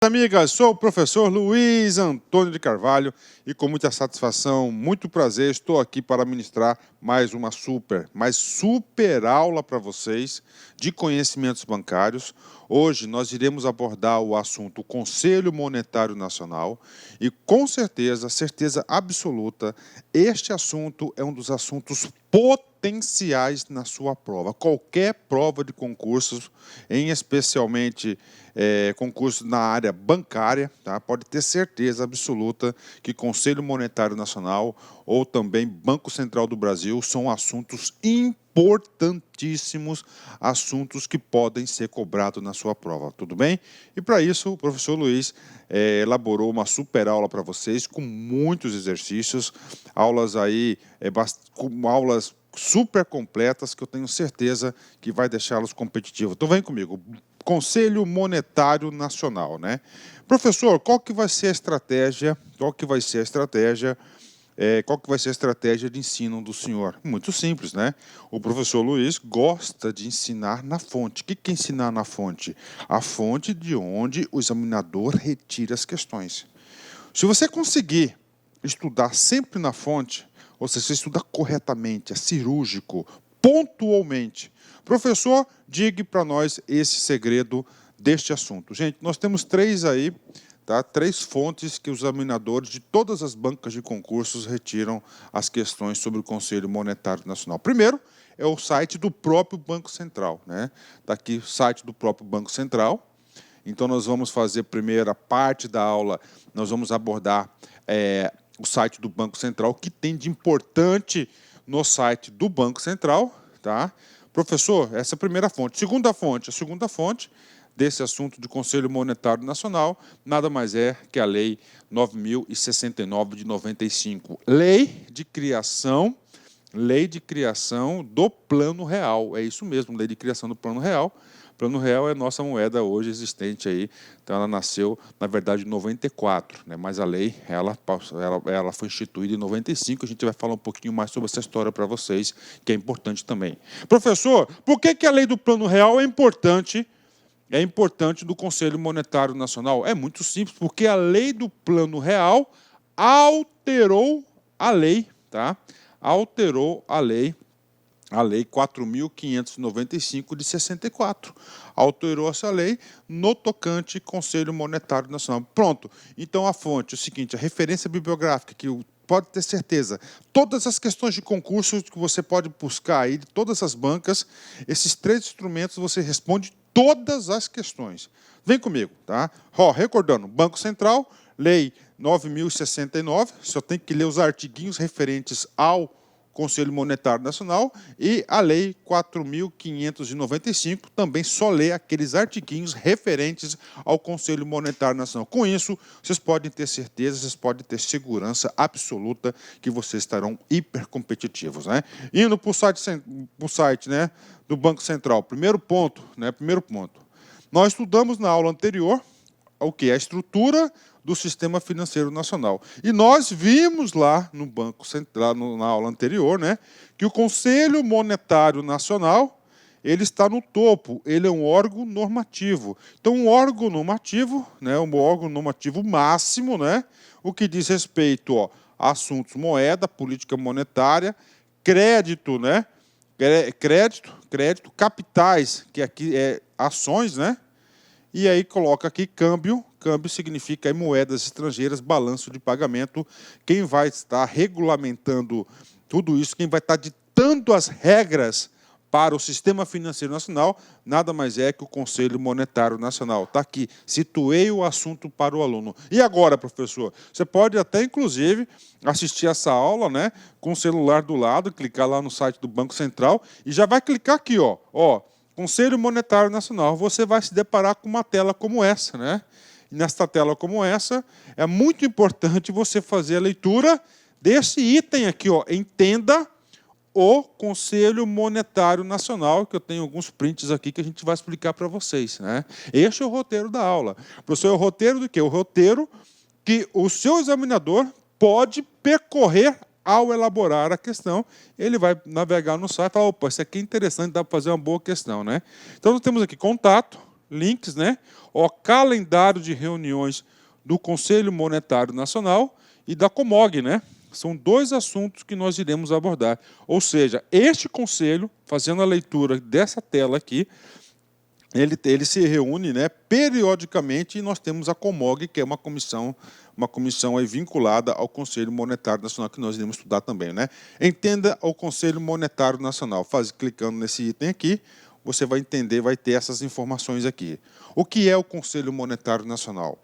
Amigas, sou o professor Luiz Antônio de Carvalho e com muita satisfação, muito prazer, estou aqui para ministrar mais uma super aula para vocês de conhecimentos bancários. Hoje nós iremos abordar o assunto Conselho Monetário Nacional e com certeza absoluta, este assunto é um dos assuntos potenciais na sua prova. Qualquer prova de concursos, em especialmente concurso na área bancária, tá? Pode ter certeza absoluta que Conselho Monetário Nacional ou também Banco Central do Brasil são assuntos importantíssimos, assuntos que podem ser cobrados na sua prova, tudo bem? E para isso o professor Luiz elaborou uma super aula para vocês com muitos exercícios, aulas aí, com aulas super completas que eu tenho certeza que vai deixá-los competitivos. Então vem comigo. Conselho Monetário Nacional, né? Professor, qual que vai ser a estratégia? Qual que vai ser a estratégia de ensino do senhor? Muito simples, né? O professor Luiz gosta de ensinar na fonte. O que é ensinar na fonte? A fonte de onde o examinador retira as questões. Se você conseguir estudar sempre na fonte, ou seja, você estuda corretamente, é cirúrgico, pontualmente. Professor, diga para nós esse segredo deste assunto. Gente, nós temos três aí, tá? Três fontes que os examinadores de todas as bancas de concursos retiram as questões sobre o Conselho Monetário Nacional. Primeiro, é o site do próprio Banco Central, né? Está aqui o site do próprio Banco Central. Então, nós vamos fazer a primeira parte da aula, nós vamos abordar o site do Banco Central, o que tem de importante no site do Banco Central, tá? Professor, essa é a primeira fonte. A segunda fonte desse assunto de Conselho Monetário Nacional, nada mais é que a Lei 9.069 de 95. Lei de criação do Plano Real. É isso mesmo, Lei de criação do Plano Real. Plano Real é a nossa moeda hoje existente aí, então ela nasceu, na verdade, em 94, né? Mas a lei, ela foi instituída em 95, a gente vai falar um pouquinho mais sobre essa história para vocês, que é importante também. Professor, por que a lei do Plano Real é importante do Conselho Monetário Nacional? É muito simples, porque a lei do Plano Real alterou a lei, tá? Alterou a Lei 4.595 de 64. Alterou essa lei no tocante Conselho Monetário Nacional. Pronto. Então, a fonte é o seguinte, a referência bibliográfica, que pode ter certeza, todas as questões de concurso que você pode buscar aí, de todas as bancas, esses três instrumentos você responde todas as questões. Vem comigo, tá? Recordando, Banco Central, Lei 9.069, só tem que ler os artiguinhos referentes ao Conselho Monetário Nacional, e a Lei 4.595 também só lê aqueles artiguinhos referentes ao Conselho Monetário Nacional. Com isso, vocês podem ter certeza, vocês podem ter segurança absoluta que vocês estarão hipercompetitivos, né? Indo para o site, né, do Banco Central. Primeiro ponto. Nós estudamos na aula anterior o que é a estrutura do Sistema Financeiro Nacional. E nós vimos lá no Banco Central, na aula anterior, né, que o Conselho Monetário Nacional, ele está no topo, ele é um órgão normativo. Então, um órgão normativo, né, um órgão normativo máximo, né, o que diz respeito a assuntos moeda, política monetária, crédito, né, crédito, capitais, que aqui é ações, né, e aí coloca aqui câmbio. Câmbio significa aí moedas estrangeiras, balanço de pagamento. Quem vai estar regulamentando tudo isso, quem vai estar ditando as regras para o Sistema Financeiro Nacional, nada mais é que o Conselho Monetário Nacional. Está aqui, situei o assunto para o aluno. E agora, professor? Você pode até, inclusive, assistir essa aula, né, com o celular do lado, clicar lá no site do Banco Central e já vai clicar aqui, ó, Conselho Monetário Nacional. Você vai se deparar com uma tela como essa, né? E nesta tela como essa, é muito importante você fazer a leitura desse item aqui, ó. Entenda o Conselho Monetário Nacional, que eu tenho alguns prints aqui que a gente vai explicar para vocês, né? Este é o roteiro da aula. Professor, é o roteiro do quê? O roteiro que o seu examinador pode percorrer ao elaborar a questão. Ele vai navegar no site e falar, opa, isso aqui é interessante, dá para fazer uma boa questão, né? Então, nós temos aqui contato, links, né? Ó, calendário de reuniões do Conselho Monetário Nacional e da Comog, né? São dois assuntos que nós iremos abordar. Ou seja, este conselho, fazendo a leitura dessa tela aqui, ele se reúne, né, periodicamente, e nós temos a Comog, que é uma comissão aí vinculada ao Conselho Monetário Nacional, que nós iremos estudar também, né? Entenda o Conselho Monetário Nacional. Clicando nesse item aqui, você vai entender, vai ter essas informações aqui. O que é o Conselho Monetário Nacional?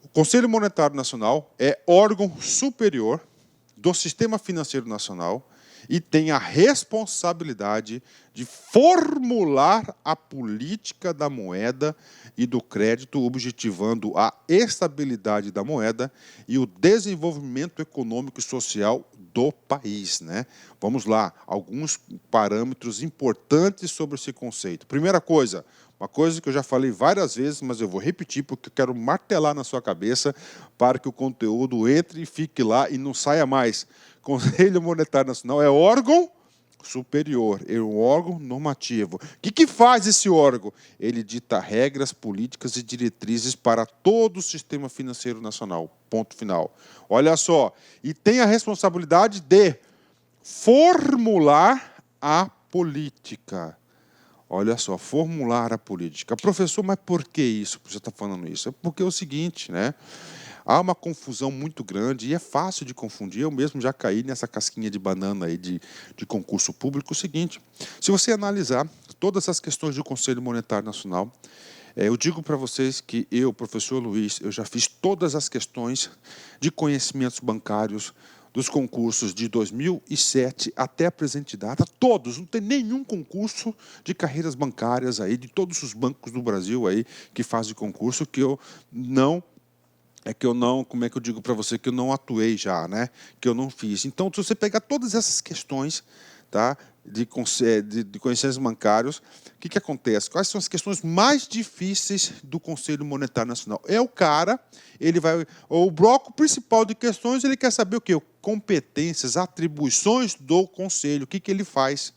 O Conselho Monetário Nacional é órgão superior do Sistema Financeiro Nacional e tem a responsabilidade de formular a política da moeda e do crédito, objetivando a estabilidade da moeda e o desenvolvimento econômico e social do país, né? Vamos lá, alguns parâmetros importantes sobre esse conceito. Primeira coisa, uma coisa que eu já falei várias vezes, mas eu vou repetir porque eu quero martelar na sua cabeça para que o conteúdo entre e fique lá e não saia mais. Conselho Monetário Nacional é órgão superior, é um órgão normativo. O que faz esse órgão? Ele dita regras, políticas e diretrizes para todo o sistema financeiro nacional. Ponto final. Olha só, e tem a responsabilidade de formular a política. Olha só, formular a política. Professor, mas por que isso? Você está falando isso? É porque é o seguinte, né? Há uma confusão muito grande e é fácil de confundir. Eu mesmo já caí nessa casquinha de banana aí de concurso público. O seguinte, se você analisar todas as questões do Conselho Monetário Nacional, eu digo para vocês que eu, professor Luiz, eu já fiz todas as questões de conhecimentos bancários dos concursos de 2007 até a presente data, todos, não tem nenhum concurso de carreiras bancárias aí, de todos os bancos do Brasil aí que fazem concurso, que eu não, como é que eu digo para você, que eu não atuei já, né? Que eu não fiz. Então, se você pegar todas essas questões, tá, de conhecimentos bancários, o que acontece? Quais são as questões mais difíceis do Conselho Monetário Nacional? É o cara, o bloco principal de questões, ele quer saber o quê? Competências, atribuições do Conselho, o que ele faz.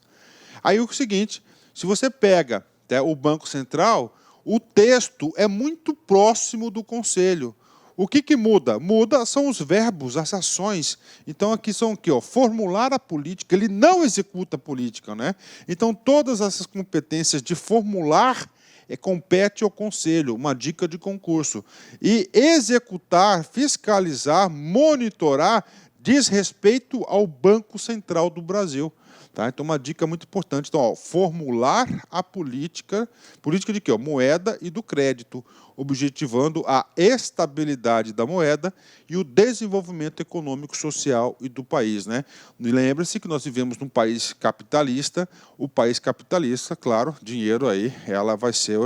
Aí o seguinte, se você pega, tá, o Banco Central, o texto é muito próximo do Conselho. O que muda? Muda são os verbos, as ações. Então, aqui são o quê? Formular a política. Ele não executa a política, né? Então, todas essas competências de formular compete ao Conselho, uma dica de concurso. E executar, fiscalizar, monitorar, diz respeito ao Banco Central do Brasil. Tá? Então, uma dica muito importante. Então, ó, formular a política de quê? Moeda e do crédito, objetivando a estabilidade da moeda e o desenvolvimento econômico, social e do país, né? Lembre-se que nós vivemos num país capitalista. O país capitalista, claro, dinheiro aí, ela vai ser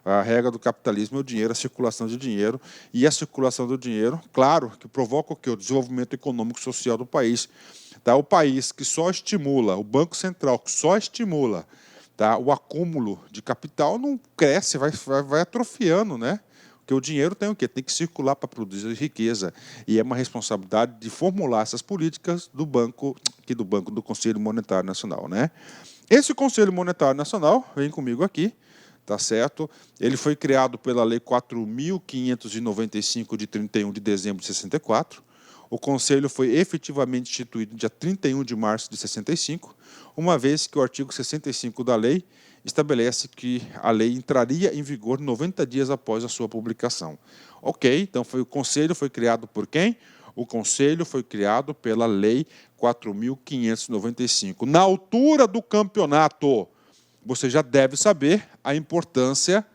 a regra do capitalismo, é o dinheiro, a circulação de dinheiro. E a circulação do dinheiro, claro, que provoca o quê? O desenvolvimento econômico e social do país. Tá? O país que só estimula, o Banco Central que só estimula, tá, o acúmulo de capital, não cresce, vai atrofiando, né? Porque o dinheiro tem o quê? Tem que circular para produzir riqueza. E é uma responsabilidade de formular essas políticas do do Conselho Monetário Nacional, né? Esse Conselho Monetário Nacional, vem comigo aqui, tá certo? Ele foi criado pela Lei 4.595, de 31 de dezembro de 64. O Conselho foi efetivamente instituído no dia 31 de março de 65, uma vez que o artigo 65 da lei estabelece que a lei entraria em vigor 90 dias após a sua publicação. Ok, então o Conselho foi criado por quem? O Conselho foi criado pela Lei 4.595. Na altura do campeonato, você já deve saber a importância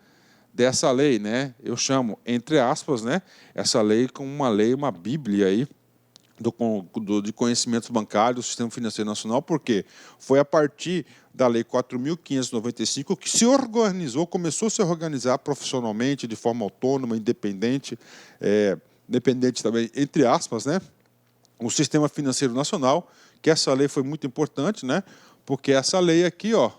dessa lei, né? Eu chamo, entre aspas, né, essa lei como uma bíblia aí, de conhecimentos bancários do sistema financeiro nacional, porque foi a partir da Lei 4.595 que se organizou, começou a se organizar profissionalmente, de forma autônoma, independente, dependente também, entre aspas, né, o sistema financeiro nacional, que essa lei foi muito importante, né, porque essa lei aqui, ó,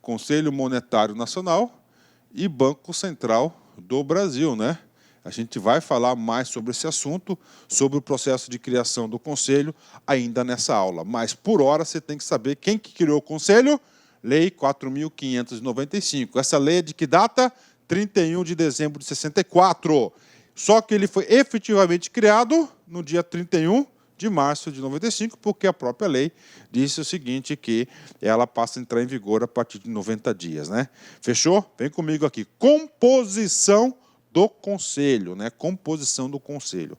Conselho Monetário Nacional e Banco Central do Brasil, né? A gente vai falar mais sobre esse assunto, sobre o processo de criação do Conselho, ainda nessa aula. Mas, por hora, você tem que saber quem que criou o Conselho? Lei 4.595. Essa lei é de que data? 31 de dezembro de 64. Só que ele foi efetivamente criado no dia 31 de março de 95, porque a própria lei disse o seguinte, que ela passa a entrar em vigor a partir de 90 dias, né? Fechou? Vem comigo aqui. Composição do Conselho, né? Composição do Conselho.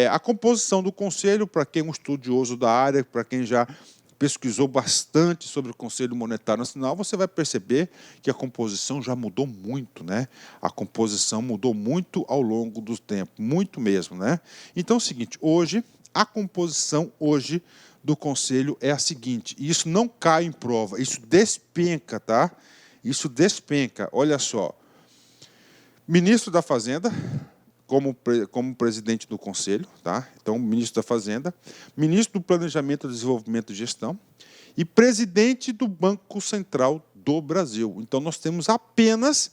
A composição do Conselho, para quem é um estudioso da área, para quem já pesquisou bastante sobre o Conselho Monetário Nacional, você vai perceber que a composição já mudou muito, né? A composição mudou muito ao longo do tempo, muito mesmo, né? Então é o seguinte, hoje, a composição hoje do Conselho é a seguinte, e isso não cai em prova, isso despenca, tá? Isso despenca, olha só. Ministro da Fazenda, como presidente do Conselho, tá? Então, ministro da Fazenda, ministro do Planejamento, Desenvolvimento e Gestão e presidente do Banco Central do Brasil. Então, nós temos apenas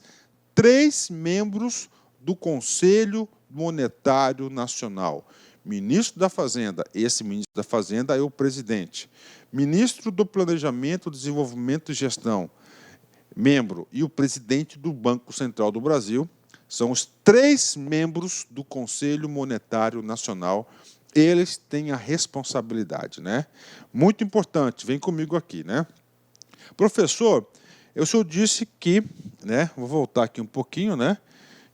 3 membros do Conselho Monetário Nacional. Ministro da Fazenda, esse ministro da Fazenda é o presidente. Ministro do Planejamento, Desenvolvimento e Gestão, membro, e o presidente do Banco Central do Brasil, são os 3 membros do Conselho Monetário Nacional. Eles têm a responsabilidade, né? Muito importante, vem comigo aqui, né? Professor, o senhor disse que, né? Vou voltar aqui um pouquinho, né?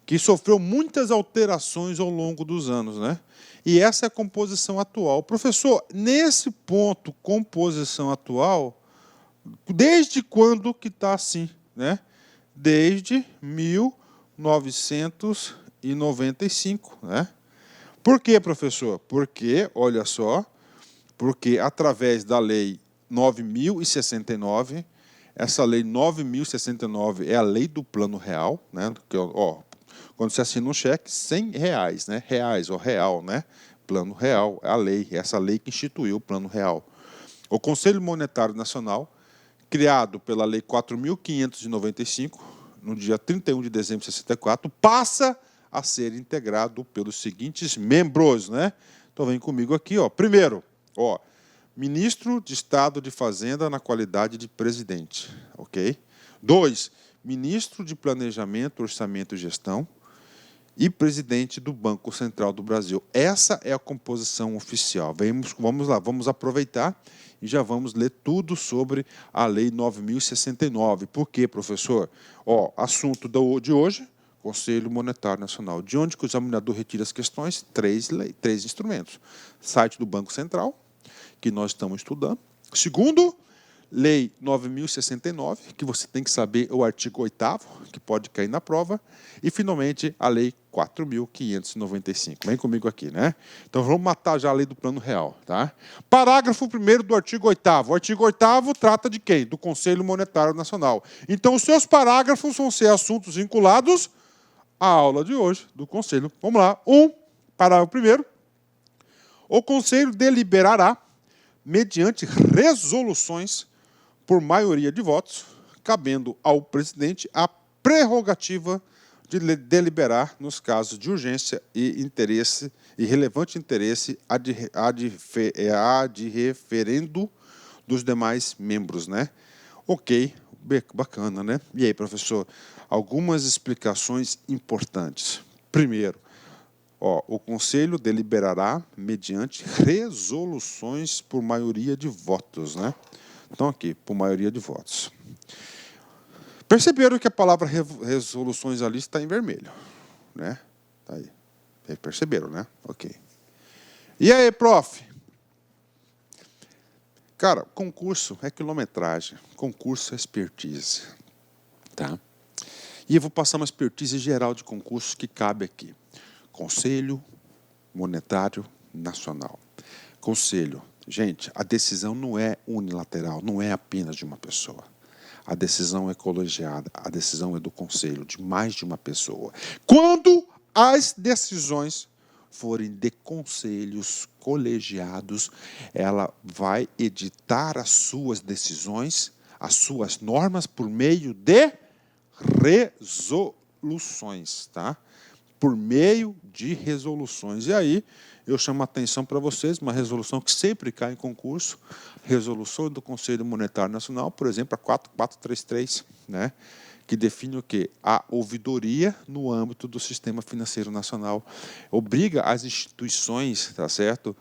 Que sofreu muitas alterações ao longo dos anos, né? E essa é a composição atual. Professor, nesse ponto, composição atual, desde quando que está assim, né? Desde 1995, né? Por quê, professor? Porque, olha só, porque através da Lei 9.069, essa Lei 9.069 é a Lei do Plano Real, né? Que, ó, quando você assina um cheque, R$100, né? Reais, ou real, né? Plano Real, é a lei, essa lei que instituiu o Plano Real. O Conselho Monetário Nacional, criado pela Lei 4.595, no dia 31 de dezembro de 64, passa a ser integrado pelos seguintes membros, né? Então, vem comigo aqui, ó. Primeiro, ó, ministro de Estado de Fazenda na qualidade de presidente, ok? 2, ministro de Planejamento, Orçamento e Gestão e presidente do Banco Central do Brasil. Essa é a composição oficial. Vamos lá, vamos aproveitar e já vamos ler tudo sobre a Lei 9.069. Por quê, professor? Ó, assunto de hoje, Conselho Monetário Nacional. De onde que o examinador retira as questões? 3 instrumentos. Site do Banco Central, que nós estamos estudando. Segundo, Lei 9.069, que você tem que saber o artigo 8º, que pode cair na prova. E, finalmente, a Lei 4.595. Vem comigo aqui, né? Então, vamos matar já a Lei do Plano Real, tá? Parágrafo 1º do artigo 8º. O artigo 8º trata de quem? Do Conselho Monetário Nacional. Então, os seus parágrafos vão ser assuntos vinculados à aula de hoje do Conselho. Vamos lá. Parágrafo 1º. O Conselho deliberará, mediante resoluções por maioria de votos, cabendo ao presidente a prerrogativa de deliberar nos casos de urgência e interesse e relevante interesse ad referendo dos demais membros, né? Ok, bacana, né? E aí, professor, algumas explicações importantes. Primeiro, ó, o Conselho deliberará mediante resoluções por maioria de votos, né? Então, aqui, por maioria de votos. Perceberam que a palavra resoluções ali está em vermelho, né? Tá aí. Perceberam, né? Ok. E aí, prof? Cara, concurso é quilometragem, concurso é expertise, tá? E eu vou passar uma expertise geral de concursos que cabe aqui. Conselho Monetário Nacional. Conselho. Gente, a decisão não é unilateral, não é apenas de uma pessoa. A decisão é colegiada, a decisão é do conselho, de mais de uma pessoa. Quando as decisões forem de conselhos colegiados, ela vai editar as suas decisões, as suas normas, por meio de resoluções, tá? por meio de resoluções. E aí, eu chamo a atenção para vocês, uma resolução que sempre cai em concurso, resolução do Conselho Monetário Nacional, por exemplo, a 4433, né? Que define o quê? A ouvidoria no âmbito do Sistema Financeiro Nacional. Obriga as instituições, tá certo?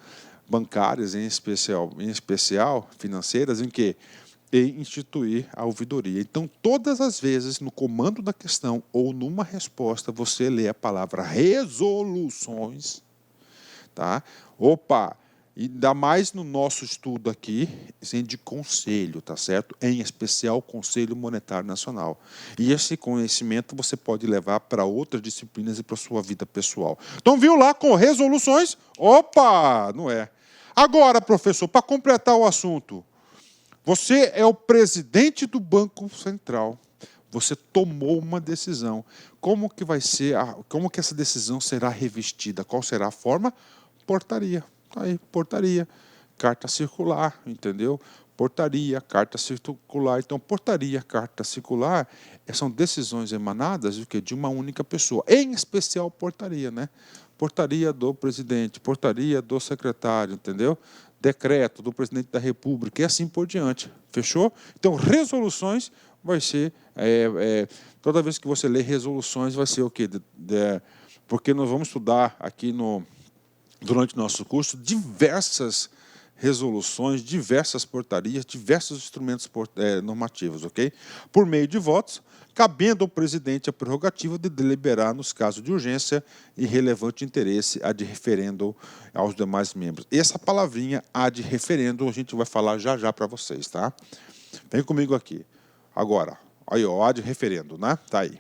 Bancárias, em especial financeiras, em que instituir a ouvidoria. Então, todas as vezes, no comando da questão ou numa resposta, você lê a palavra resoluções, tá? Opa! E ainda mais no nosso estudo aqui, de conselho, tá certo? Em especial, o Conselho Monetário Nacional. E esse conhecimento você pode levar para outras disciplinas e para a sua vida pessoal. Então, viu lá com resoluções? Opa! Não é. Agora, professor, para completar o assunto, você é o presidente do Banco Central. Você tomou uma decisão. Como que vai ser? Como que essa decisão será revestida? Qual será a forma? Portaria. Aí, portaria, carta circular, entendeu? Portaria, carta circular. Então, portaria, carta circular são decisões emanadas de uma única pessoa, em especial portaria, né? Portaria do presidente, portaria do secretário, entendeu? Decreto do presidente da República e assim por diante. Fechou? Então, resoluções vai ser... toda vez que você lê resoluções, vai ser o quê? Porque nós vamos estudar aqui durante o nosso curso, diversas resoluções, diversas portarias, diversos instrumentos normativos, ok? Por meio de votos, cabendo ao presidente a prerrogativa de deliberar nos casos de urgência e relevante interesse ad referendo aos demais membros. Essa palavrinha ad referendo a gente vai falar já já para vocês, tá? Vem comigo aqui. Agora, aí, ó, ad referendo, né? Tá aí.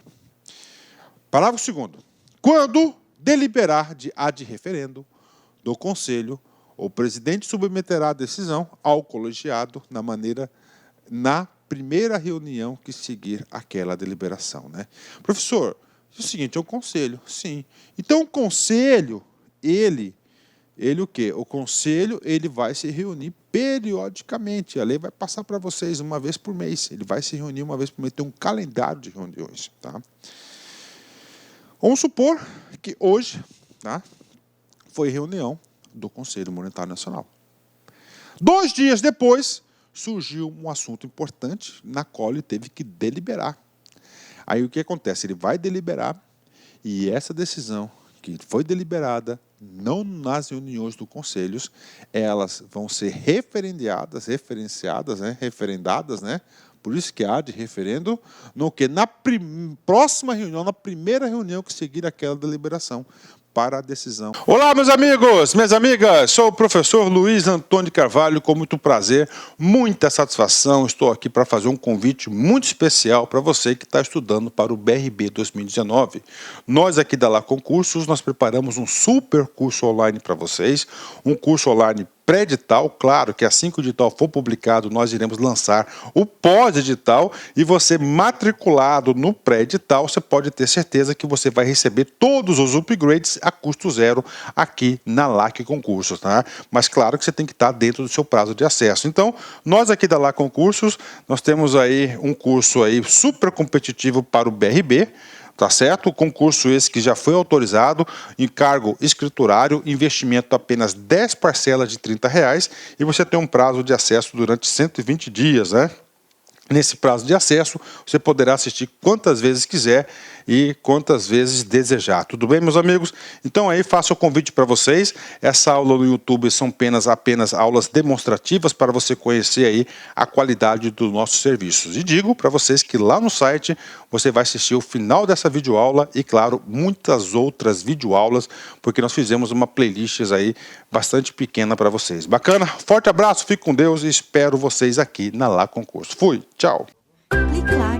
Parágrafo 2º. Quando deliberar de ad referendo do Conselho, o presidente submeterá a decisão ao colegiado na primeira reunião que seguir aquela deliberação, né? Professor, é o seguinte, é o Conselho, sim. Então, o Conselho, ele o quê? O Conselho, ele vai se reunir periodicamente. A lei vai passar para vocês uma vez por mês. Ele vai se reunir uma vez por mês. Tem um calendário de reuniões, tá? Vamos supor que hoje, tá, foi reunião do Conselho Monetário Nacional. 2 dias depois, surgiu um assunto importante na qual ele teve que deliberar. Aí o que acontece? Ele vai deliberar e essa decisão que foi deliberada, não nas reuniões do Conselho, elas vão ser referenciadas, né? Por isso que há de referendo, no que na próxima reunião, na primeira reunião que seguir aquela deliberação, para a decisão. Olá, meus amigos, minhas amigas, sou o professor Luiz Antônio Carvalho, com muito prazer, muita satisfação, estou aqui para fazer um convite muito especial para você que está estudando para o BRB 2019. Nós aqui da Lá Concursos, nós preparamos um super curso online para vocês, um curso online pré-edital, claro que assim que o edital for publicado, nós iremos lançar o pós-edital e você matriculado no pré-edital, você pode ter certeza que você vai receber todos os upgrades a custo zero aqui na LAC Concursos, tá? Mas claro que você tem que estar dentro do seu prazo de acesso. Então, nós aqui da LAC Concursos, nós temos aí um curso aí super competitivo para o BRB, tá certo? O concurso esse que já foi autorizado, encargo escriturário, investimento apenas 10 parcelas de R$30 e você tem um prazo de acesso durante 120 dias, né? Nesse prazo de acesso, você poderá assistir quantas vezes quiser e quantas vezes desejar. Tudo bem, meus amigos? Então aí faço o convite para vocês. Essa aula no YouTube são apenas aulas demonstrativas para você conhecer aí a qualidade dos nossos serviços. E digo para vocês que lá no site você vai assistir o final dessa videoaula e, claro, muitas outras videoaulas, porque nós fizemos uma playlist aí bastante pequena para vocês. Bacana? Forte abraço, fique com Deus e espero vocês aqui na Lá Concurso. Fui! Tchau. Clique lá.